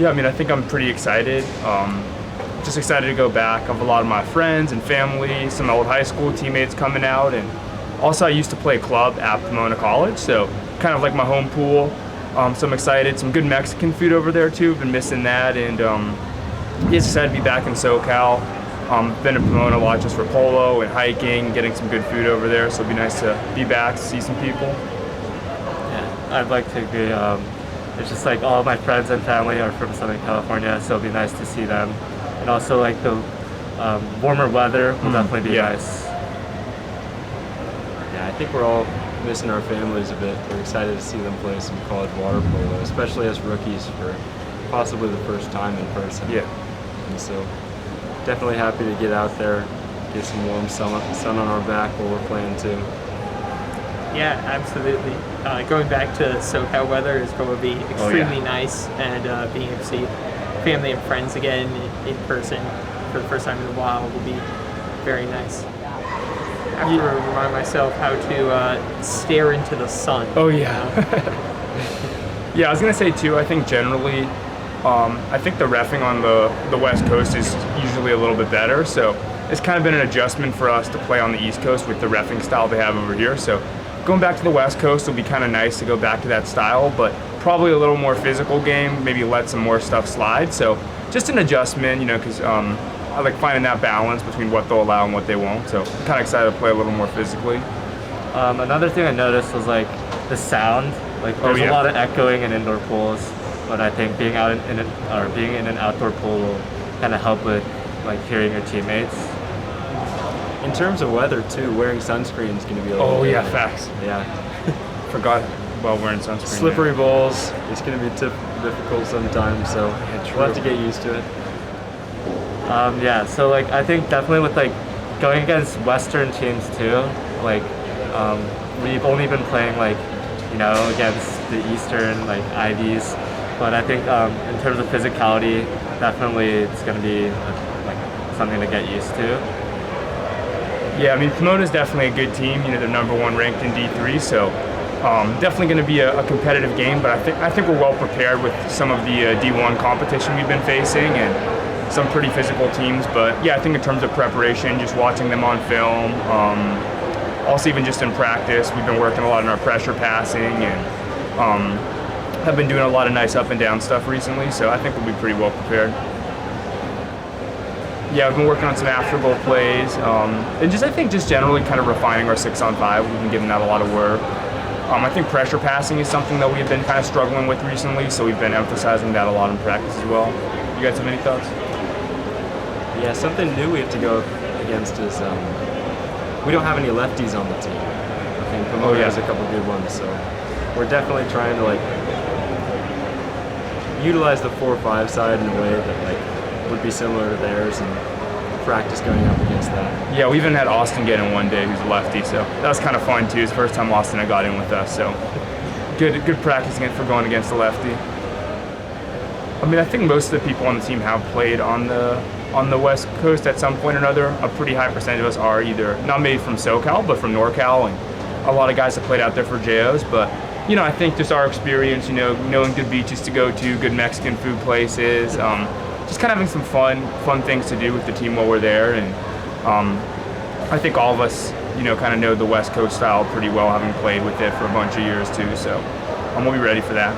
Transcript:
Yeah, I mean, I think I'm pretty excited. Just excited to go back. I have a lot of my friends and family, some old high school teammates coming out, and also I used to play club at Pomona College, so kind of like my home pool. So I'm excited. Some good Mexican food over there too. Been missing that, and just excited to be back in SoCal. Been to Pomona a lot just for polo and hiking, getting some good food over there. So it'd be nice to be back, see some people. Yeah, I'd like to agree. It's just like all of my friends and family are from Southern California, so it'll be nice to see them. And also like the warmer weather will definitely be nice. Yeah, I think we're all missing our families a bit. We're excited to see them play some college water polo, especially as rookies for possibly the first time in person. Yeah. And so definitely happy to get out there, get some warm sun on our back while we're playing too. Yeah, absolutely. Going back to SoCal weather is going to be extremely nice, and being able to see family and friends again in person for the first time in a while will be very nice. I have to remind myself how to stare into the sun. Oh yeah. Yeah, I was gonna say too. I think generally, I think the reffing on the West Coast is usually a little bit better. So it's kind of been an adjustment for us to play on the East Coast with the reffing style they have over here. So going back to the West Coast will be kind of nice to go back to that style, but probably a little more physical game, maybe let some more stuff slide. So just an adjustment, you know, because I like finding that balance between what they'll allow and what they won't. So I'm kind of excited to play a little more physically. Another thing I noticed was like the sound. Like there's a lot of echoing in indoor pools, but I think being out being in an outdoor pool will kind of help with like hearing your teammates. In terms of weather too, wearing sunscreen is going to be a little bit facts. Yeah. Forgot about wearing sunscreen. Slippery balls. It's going to be difficult sometimes, so we'll have to get used to it. Yeah, so like I think definitely with like going against Western teams too, like we've only been playing like, you know, against the Eastern like Ivies, but I think in terms of physicality, definitely it's going to be like something to get used to. Yeah, I mean, Pomona's definitely a good team. You know, they're number one ranked in D3, so definitely going to be a competitive game. But I think we're well prepared with some of the D1 competition we've been facing and some pretty physical teams. But yeah, I think in terms of preparation, just watching them on film, also even just in practice, we've been working a lot on our pressure passing and have been doing a lot of nice up and down stuff recently. So I think we'll be pretty well prepared. Yeah, I've been working on some after goal plays, and I think generally kind of refining our 6-on-5. We've been giving that a lot of work. I think pressure passing is something that we've been kind of struggling with recently, so we've been emphasizing that a lot in practice as well. You guys have any thoughts? Yeah, something new we have to go against is we don't have any lefties on the team. I think Pomona has a couple good ones, so we're definitely trying to like utilize the 4-5 side in a way that like would be similar to theirs and practice going up against that. Yeah, we even had Austin get in one day, who's a lefty, so that was kind of fun too. It's the first time Austin had got in with us, so good practicing it for going against the lefty. I mean, I think most of the people on the team have played on the West Coast at some point or another. A pretty high percentage of us are either not made from SoCal, but from NorCal, and a lot of guys have played out there for JOs, but you know, I think just our experience, you know, knowing good beaches to go to, good Mexican food places, just kind of having some fun things to do with the team while we're there. And I think all of us, you know, kind of know the West Coast style pretty well, having played with it for a bunch of years too. So we'll be ready for that.